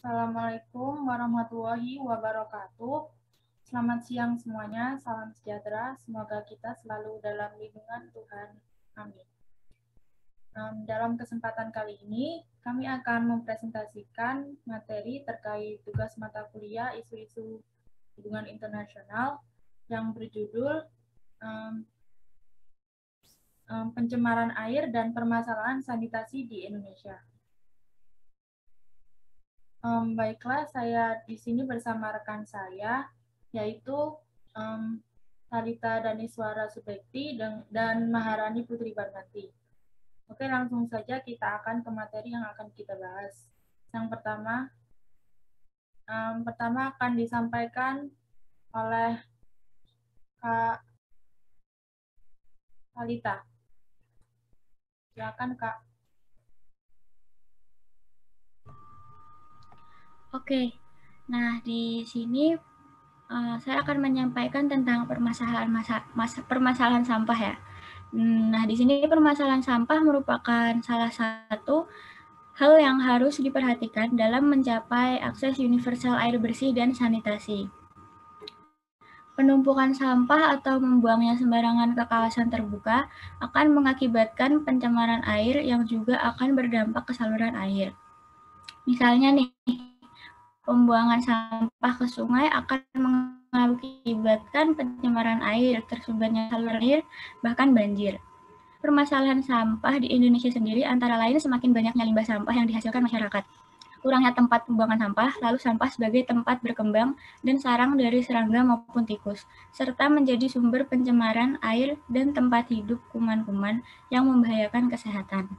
Assalamualaikum warahmatullahi wabarakatuh. Selamat siang semuanya, salam sejahtera. Semoga kita selalu dalam lindungan Tuhan. Amin. Dalam kesempatan kali ini, kami akan mempresentasikan materi terkait tugas mata kuliah isu-isu hubungan internasional yang berjudul pencemaran air dan permasalahan sanitasi di Indonesia. Baiklah, saya di sini bersama rekan saya, yaitu Talita Daniswara Subekti dan Maharani Putri Barnati. Oke, langsung saja kita akan ke materi yang akan kita bahas. Yang pertama akan disampaikan oleh Kak Talita. Silakan, Kak. Oke, nah di sini saya akan menyampaikan tentang permasalahan sampah ya. Nah di sini permasalahan sampah merupakan salah satu hal yang harus diperhatikan dalam mencapai akses universal air bersih dan sanitasi. Penumpukan sampah atau membuangnya sembarangan ke kawasan terbuka akan mengakibatkan pencemaran air yang juga akan berdampak ke saluran air. Misalnya nih, pembuangan sampah ke sungai akan mengakibatkan pencemaran air, tersumbatnya saluran air, bahkan banjir. Permasalahan sampah di Indonesia sendiri antara lain semakin banyaknya limbah sampah yang dihasilkan masyarakat, kurangnya tempat pembuangan sampah, lalu sampah sebagai tempat berkembang dan sarang dari serangga maupun tikus, serta menjadi sumber pencemaran air dan tempat hidup kuman-kuman yang membahayakan kesehatan.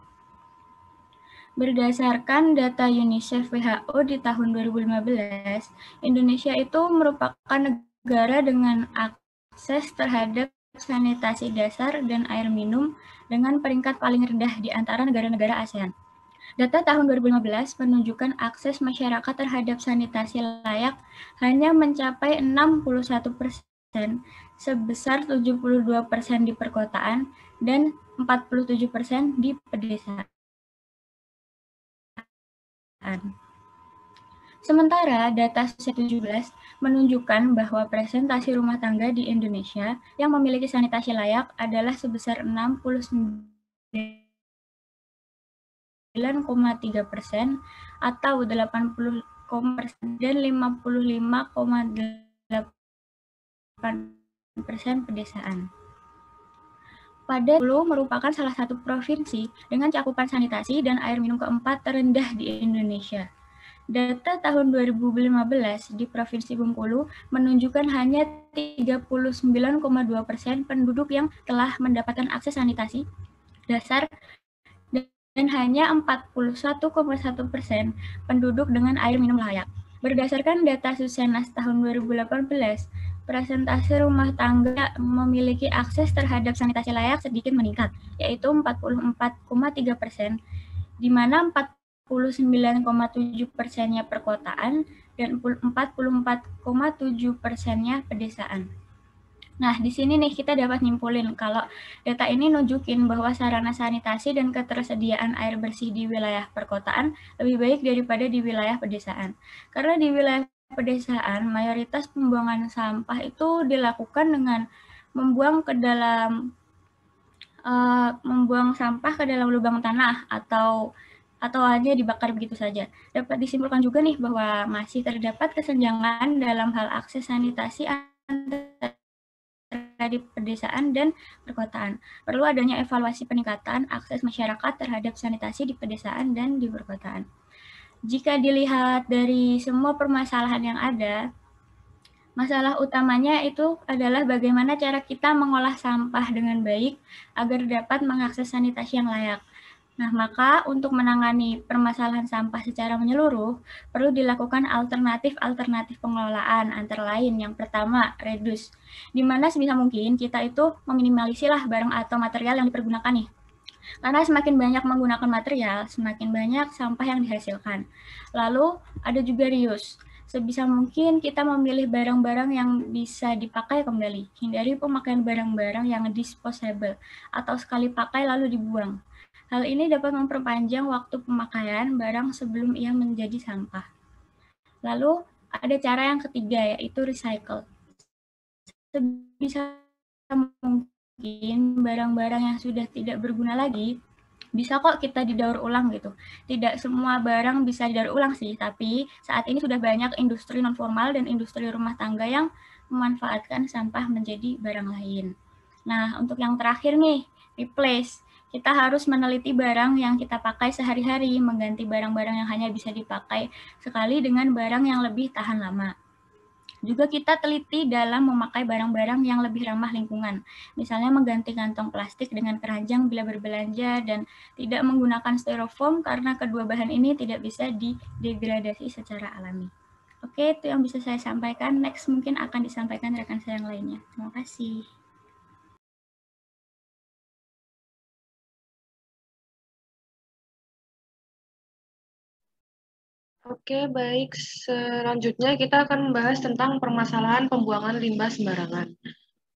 Berdasarkan data UNICEF WHO di tahun 2015, Indonesia itu merupakan negara dengan akses terhadap sanitasi dasar dan air minum dengan peringkat paling rendah di antara negara-negara ASEAN. Data tahun 2015 menunjukkan akses masyarakat terhadap sanitasi layak hanya mencapai 61%, sebesar 72% di perkotaan dan 47% di pedesaan. Sementara data 2017 menunjukkan bahwa presentasi rumah tangga di Indonesia yang memiliki sanitasi layak adalah sebesar 69,3% atau 80,% dan 55,8% pedesaan. Pada merupakan salah satu provinsi dengan cakupan sanitasi dan air minum keempat terendah di Indonesia. Data tahun 2015 di Provinsi Bengkulu menunjukkan hanya 39,2% penduduk yang telah mendapatkan akses sanitasi dasar dan hanya 41,1% penduduk dengan air minum layak. Berdasarkan data Susenas tahun 2018, presentase rumah tangga memiliki akses terhadap sanitasi layak sedikit meningkat, yaitu 44,3%, di mana 49,7%-nya perkotaan dan 44,7%-nya pedesaan. Nah, di sini nih kita dapat nyimpulin kalau data ini nunjukin bahwa sarana sanitasi dan ketersediaan air bersih di wilayah perkotaan lebih baik daripada di wilayah pedesaan. Karena di wilayah pedesaan, mayoritas pembuangan sampah itu dilakukan dengan membuang sampah ke dalam lubang tanah atau hanya dibakar begitu saja. Dapat disimpulkan juga nih bahwa masih terdapat kesenjangan dalam hal akses sanitasi antara di pedesaan dan perkotaan. Perlu adanya evaluasi peningkatan akses masyarakat terhadap sanitasi di pedesaan dan di perkotaan. Jika dilihat dari semua permasalahan yang ada, masalah utamanya itu adalah bagaimana cara kita mengolah sampah dengan baik agar dapat mengakses sanitasi yang layak. Nah, maka untuk menangani permasalahan sampah secara menyeluruh, perlu dilakukan alternatif pengelolaan, antara lain yang pertama, reduce, di mana sebisa mungkin kita itu meminimalisirlah barang atau material yang dipergunakan nih. Karena semakin banyak menggunakan material, semakin banyak sampah yang dihasilkan. Lalu ada juga reuse. Sebisa mungkin kita memilih barang-barang yang bisa dipakai kembali. Hindari pemakaian barang-barang yang disposable atau sekali pakai lalu dibuang. Hal ini dapat memperpanjang waktu pemakaian barang sebelum ia menjadi sampah. Lalu ada cara yang ketiga, yaitu recycle. Sebisa mungkin barang-barang yang sudah tidak berguna lagi bisa kok kita didaur ulang gitu. Tidak semua barang bisa didaur ulang sih, tapi saat ini sudah banyak industri non formal dan industri rumah tangga yang memanfaatkan sampah menjadi barang lain. Nah, untuk yang terakhir nih, replace. Kita harus meneliti barang yang kita pakai sehari-hari, mengganti barang-barang yang hanya bisa dipakai sekali dengan barang yang lebih tahan lama. Juga kita teliti dalam memakai barang-barang yang lebih ramah lingkungan. Misalnya mengganti kantong plastik dengan keranjang bila berbelanja dan tidak menggunakan styrofoam karena kedua bahan ini tidak bisa didegradasi secara alami. Oke, itu yang bisa saya sampaikan. Next mungkin akan disampaikan rekan saya yang lainnya. Terima kasih. Oke, baik. Selanjutnya kita akan membahas tentang permasalahan pembuangan limbah sembarangan.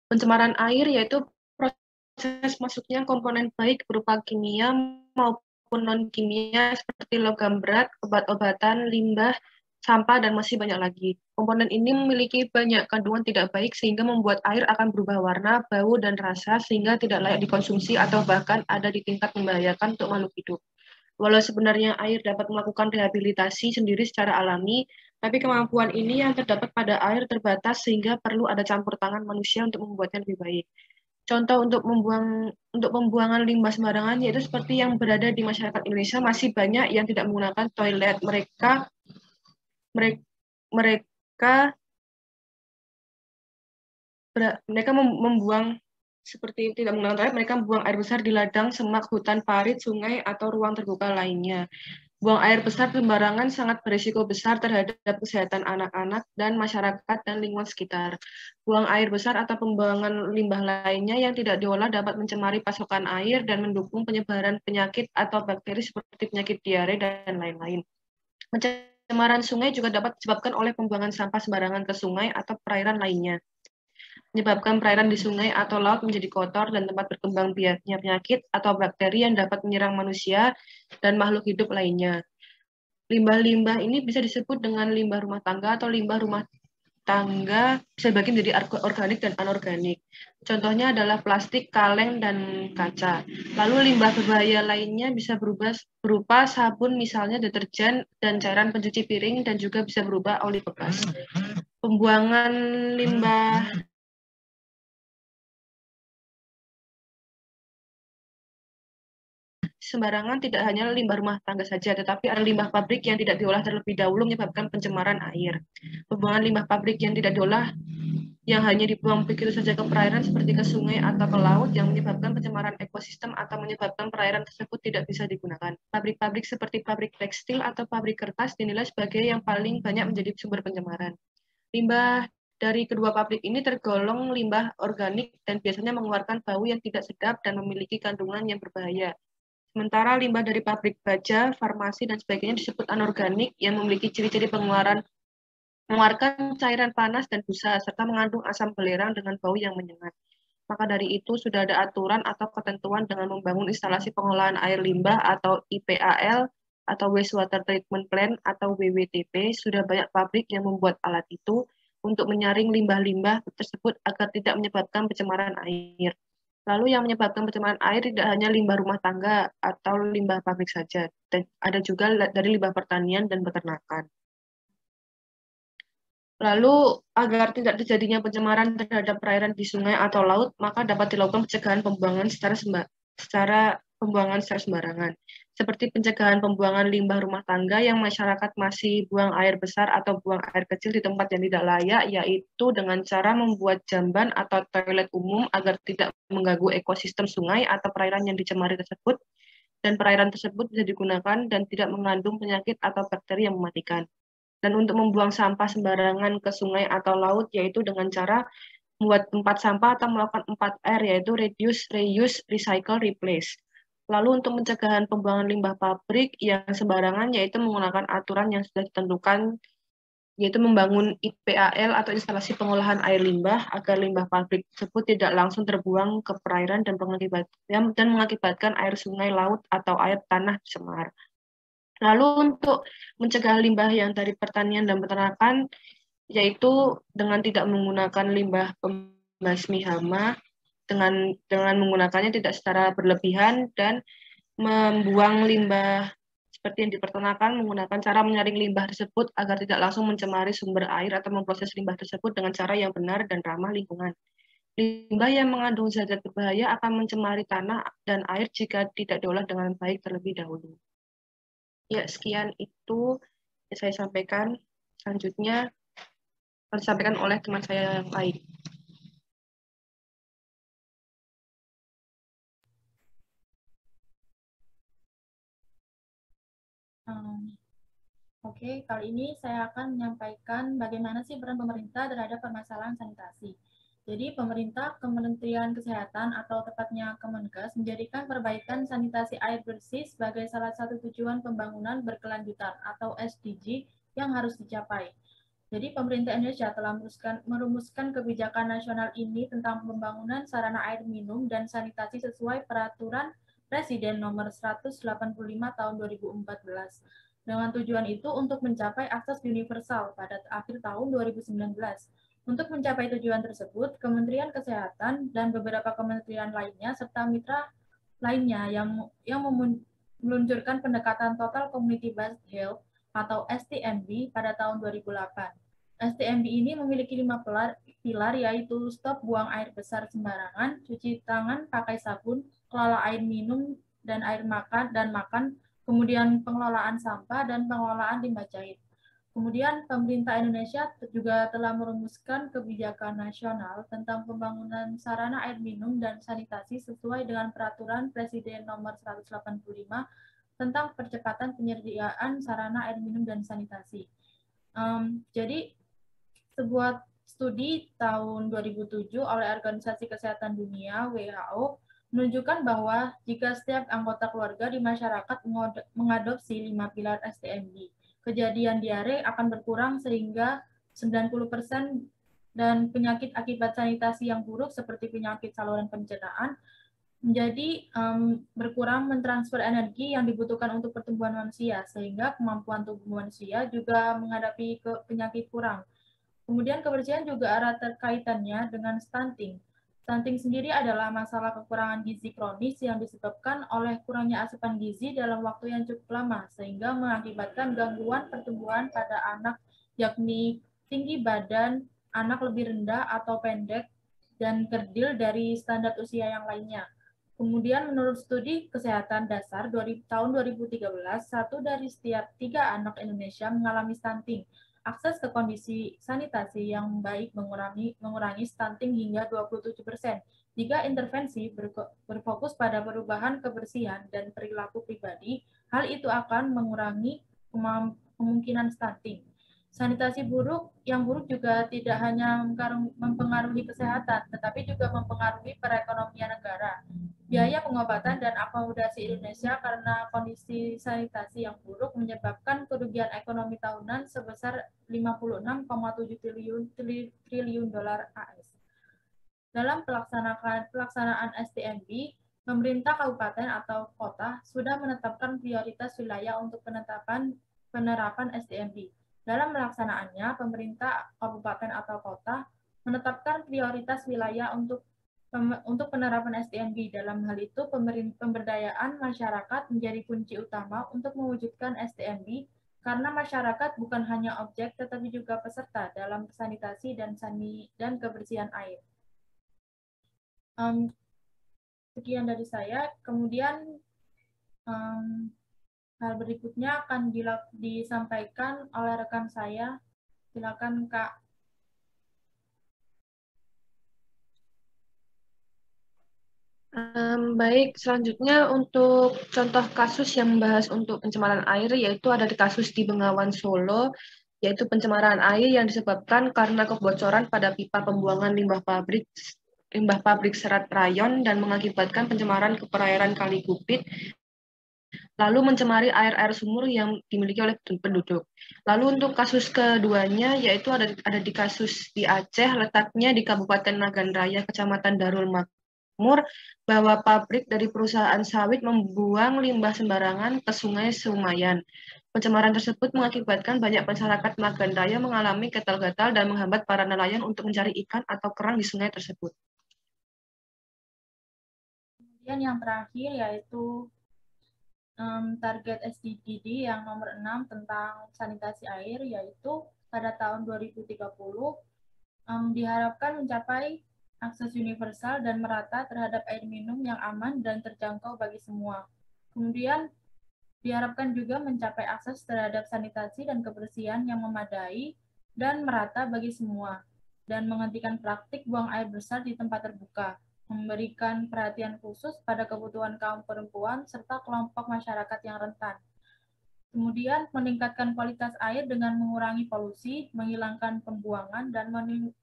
Pencemaran air yaitu proses masuknya komponen baik berupa kimia maupun non-kimia seperti logam berat, obat-obatan, limbah, sampah, dan masih banyak lagi. Komponen ini memiliki banyak kandungan tidak baik sehingga membuat air akan berubah warna, bau, dan rasa sehingga tidak layak dikonsumsi atau bahkan ada di tingkat membahayakan untuk makhluk hidup. Walau sebenarnya air dapat melakukan rehabilitasi sendiri secara alami, tapi kemampuan ini yang terdapat pada air terbatas sehingga perlu ada campur tangan manusia untuk membuatnya lebih baik. Contoh untuk pembuangan limbah sembarangan yaitu seperti yang berada di masyarakat Indonesia masih banyak yang tidak menggunakan toilet. Mereka membuang seperti tidak menggunakan toilet, mereka membuang air besar di ladang, semak, hutan, parit, sungai, atau ruang terbuka lainnya. Buang air besar sembarangan sangat berisiko besar terhadap kesehatan anak-anak dan masyarakat dan lingkungan sekitar. Buang air besar atau pembuangan limbah lainnya yang tidak diolah dapat mencemari pasokan air dan mendukung penyebaran penyakit atau bakteri seperti penyakit diare dan lain-lain. Pencemaran sungai juga dapat disebabkan oleh pembuangan sampah sembarangan ke sungai atau perairan lainnya, menyebabkan perairan di sungai atau laut menjadi kotor dan tempat berkembang biaknya penyakit atau bakteri yang dapat menyerang manusia dan makhluk hidup lainnya. Limbah-limbah ini bisa disebut dengan limbah rumah tangga atau limbah rumah tangga bisa dibagi menjadi organik dan anorganik. Contohnya adalah plastik, kaleng, dan kaca. Lalu limbah berbahaya lainnya bisa berupa sabun, misalnya deterjen dan cairan pencuci piring, dan juga bisa berupa oli bekas. Pembuangan limbah sembarangan tidak hanya limbah rumah tangga saja, tetapi ada limbah pabrik yang tidak diolah terlebih dahulu menyebabkan pencemaran air. Pembuangan limbah pabrik yang tidak diolah yang hanya dibuang begitu saja ke perairan seperti ke sungai atau ke laut yang menyebabkan pencemaran ekosistem atau menyebabkan perairan tersebut tidak bisa digunakan. Pabrik-pabrik seperti pabrik tekstil atau pabrik kertas dinilai sebagai yang paling banyak menjadi sumber pencemaran. Limbah dari kedua pabrik ini tergolong limbah organik dan biasanya mengeluarkan bau yang tidak sedap dan memiliki kandungan yang berbahaya. Sementara limbah dari pabrik baja, farmasi, dan sebagainya disebut anorganik yang memiliki ciri-ciri mengeluarkan cairan panas dan busa, serta mengandung asam belerang dengan bau yang menyengat. Maka dari itu sudah ada aturan atau ketentuan dengan membangun instalasi pengolahan air limbah atau IPAL atau Wastewater Treatment Plant atau WWTP. Sudah banyak pabrik yang membuat alat itu untuk menyaring limbah-limbah tersebut agar tidak menyebabkan pencemaran air. Lalu yang menyebabkan pencemaran air tidak hanya limbah rumah tangga atau limbah pabrik saja, dan ada juga dari limbah pertanian dan peternakan. Lalu agar tidak terjadinya pencemaran terhadap perairan di sungai atau laut, maka dapat dilakukan pencegahan pembuangan secara sembarangan. Seperti pencegahan pembuangan limbah rumah tangga yang masyarakat masih buang air besar atau buang air kecil di tempat yang tidak layak, yaitu dengan cara membuat jamban atau toilet umum agar tidak mengganggu ekosistem sungai atau perairan yang dicemari tersebut, dan perairan tersebut bisa digunakan dan tidak mengandung penyakit atau bakteri yang mematikan. Dan untuk membuang sampah sembarangan ke sungai atau laut, yaitu dengan cara membuat tempat sampah atau melakukan 4R, yaitu reduce, reuse, recycle, replace. Lalu untuk pencegahan pembuangan limbah pabrik yang sembarangan, yaitu menggunakan aturan yang sudah ditentukan, yaitu membangun IPAL atau instalasi pengolahan air limbah agar limbah pabrik tersebut tidak langsung terbuang ke perairan dan mengakibatkan air sungai, laut, atau air tanah tercemar. Lalu untuk mencegah limbah yang dari pertanian dan peternakan, yaitu dengan tidak menggunakan limbah pembasmi hama, dengan menggunakannya tidak secara berlebihan, dan membuang limbah seperti yang di peternakan menggunakan cara menyaring limbah tersebut agar tidak langsung mencemari sumber air atau memproses limbah tersebut dengan cara yang benar dan ramah lingkungan. Limbah yang mengandung zat-zat berbahaya akan mencemari tanah dan air jika tidak diolah dengan baik terlebih dahulu. Ya, sekian itu yang saya sampaikan. Selanjutnya akan disampaikan oleh teman saya yang lain. Oke, kali ini saya akan menyampaikan bagaimana sih peran pemerintah terhadap permasalahan sanitasi. Jadi pemerintah, Kementerian Kesehatan atau tepatnya Kemenkes menjadikan perbaikan sanitasi air bersih sebagai salah satu tujuan pembangunan berkelanjutan atau SDG yang harus dicapai. Jadi pemerintah Indonesia telah merumuskan kebijakan nasional ini tentang pembangunan sarana air minum dan sanitasi sesuai peraturan Presiden nomor 185 tahun 2014. Dengan tujuan itu untuk mencapai akses universal pada akhir tahun 2019. Untuk mencapai tujuan tersebut, Kementerian Kesehatan dan beberapa kementerian lainnya serta mitra lainnya yang meluncurkan pendekatan Total Community Based Health atau STMB pada tahun 2008. STMB ini memiliki 5 pilar yaitu stop buang air besar sembarangan, cuci tangan pakai sabun, kelola air minum dan air makan, kemudian pengelolaan sampah dan pengelolaan limbah cair. Kemudian pemerintah Indonesia juga telah merumuskan kebijakan nasional tentang pembangunan sarana air minum dan sanitasi sesuai dengan peraturan Presiden nomor 185 tentang percepatan penyediaan sarana air minum dan sanitasi. Jadi sebuah studi tahun 2007 oleh Organisasi Kesehatan Dunia (WHO) menunjukkan bahwa jika setiap anggota keluarga di masyarakat mengadopsi 5 pilar STMB, kejadian diare akan berkurang sehingga 90% dan penyakit akibat sanitasi yang buruk seperti penyakit saluran pencernaan menjadi berkurang mentransfer energi yang dibutuhkan untuk pertumbuhan manusia, sehingga kemampuan tubuh manusia juga menghadapi penyakit kurang. Kemudian kebersihan juga erat kaitannya dengan stunting. Stunting sendiri adalah masalah kekurangan gizi kronis yang disebabkan oleh kurangnya asupan gizi dalam waktu yang cukup lama, sehingga mengakibatkan gangguan pertumbuhan pada anak, yakni tinggi badan anak lebih rendah atau pendek, dan kerdil dari standar usia yang lainnya. Kemudian menurut studi kesehatan dasar tahun 2013, 1 dari setiap 3 anak Indonesia mengalami stunting. Akses ke kondisi sanitasi yang baik mengurangi stunting hingga 27%. Jika intervensi berfokus pada perubahan kebersihan dan perilaku pribadi, hal itu akan mengurangi kemungkinan stunting. Sanitasi yang buruk juga tidak hanya mempengaruhi kesehatan, tetapi juga mempengaruhi perekonomian negara. Biaya pengobatan dan akomodasi Indonesia karena kondisi sanitasi yang buruk menyebabkan kerugian ekonomi tahunan sebesar 56,7 triliun dolar AS. Dalam pelaksanaan STMB, pemerintah kabupaten atau kota sudah menetapkan prioritas wilayah untuk penerapan STMB. Dalam melaksanaannya, pemerintah kabupaten atau kota menetapkan prioritas wilayah untuk penerapan STMB. Dalam hal itu, pemberdayaan masyarakat menjadi kunci utama untuk mewujudkan STMB, karena masyarakat bukan hanya objek, tetapi juga peserta dalam sanitasi dan kebersihan air. Sekian dari saya. Kemudian hal berikutnya akan disampaikan oleh rekan saya. Silakan, Kak. Baik, selanjutnya untuk contoh kasus yang membahas untuk pencemaran air, yaitu ada di kasus di Bengawan Solo, yaitu pencemaran air yang disebabkan karena kebocoran pada pipa pembuangan limbah pabrik serat rayon dan mengakibatkan pencemaran ke perairan Kali Gupit, lalu mencemari air-air sumur yang dimiliki oleh penduduk. Lalu untuk kasus keduanya, yaitu ada di kasus di Aceh, letaknya di Kabupaten Nagan Raya, Kecamatan Darul Makmur, Timur bahwa pabrik dari perusahaan sawit membuang limbah sembarangan ke Sungai Sumayan. Pencemaran tersebut mengakibatkan banyak masyarakat Magan Raya mengalami gatal-gatal dan menghambat para nelayan untuk mencari ikan atau kerang di sungai tersebut. Kemudian yang terakhir yaitu target SDGs yang nomor 6 tentang sanitasi air, yaitu pada tahun 2030 diharapkan mencapai akses universal dan merata terhadap air minum yang aman dan terjangkau bagi semua. Kemudian diharapkan juga mencapai akses terhadap sanitasi dan kebersihan yang memadai dan merata bagi semua, dan menghentikan praktik buang air besar di tempat terbuka, memberikan perhatian khusus pada kebutuhan kaum perempuan serta kelompok masyarakat yang rentan. Kemudian meningkatkan kualitas air dengan mengurangi polusi, menghilangkan pembuangan, dan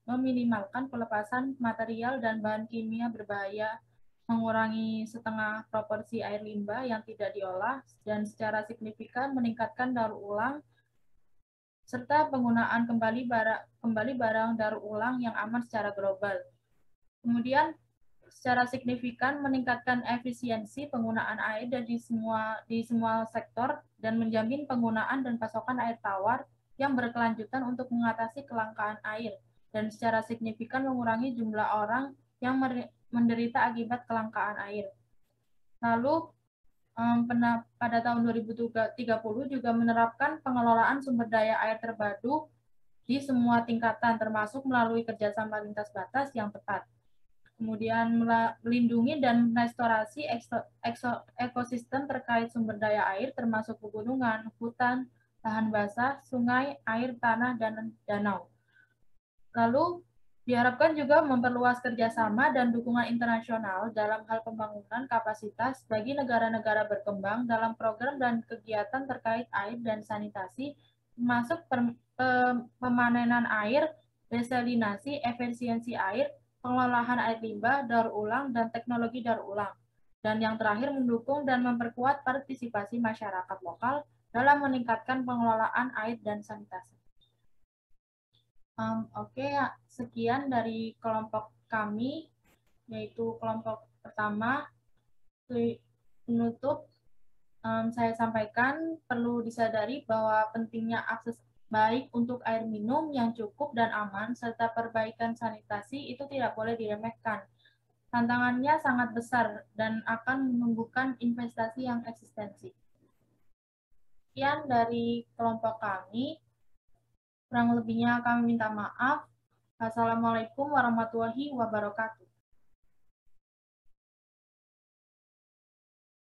meminimalkan pelepasan material dan bahan kimia berbahaya, mengurangi setengah proporsi air limbah yang tidak diolah, dan secara signifikan meningkatkan daur ulang, serta penggunaan kembali barang daur ulang yang aman secara global. Kemudian secara signifikan meningkatkan efisiensi penggunaan air di semua sektor dan menjamin penggunaan dan pasokan air tawar yang berkelanjutan untuk mengatasi kelangkaan air, dan secara signifikan mengurangi jumlah orang yang menderita akibat kelangkaan air. Lalu pada tahun 2030 juga menerapkan pengelolaan sumber daya air terpadu di semua tingkatan, termasuk melalui kerjasama lintas batas yang tepat. Kemudian melindungi dan restorasi ekosistem terkait sumber daya air, termasuk pegunungan, hutan, lahan basah, sungai, air, tanah, dan danau. Lalu diharapkan juga memperluas kerjasama dan dukungan internasional dalam hal pembangunan kapasitas bagi negara-negara berkembang dalam program dan kegiatan terkait air dan sanitasi, termasuk pemanenan air, desalinasi, efisiensi air, pengelolaan air limbah, daur ulang, dan teknologi daur ulang. Dan yang terakhir, mendukung dan memperkuat partisipasi masyarakat lokal dalam meningkatkan pengelolaan air dan sanitasi. Oke, sekian dari kelompok kami, yaitu kelompok pertama. Penutup, saya sampaikan perlu disadari bahwa pentingnya akses baik untuk air minum yang cukup dan aman, serta perbaikan sanitasi itu tidak boleh diremehkan. Tantangannya sangat besar dan akan menumbuhkan investasi yang eksistensi. Sekian dari kelompok kami. Kurang lebihnya kami minta maaf. Wassalamualaikum warahmatullahi wabarakatuh.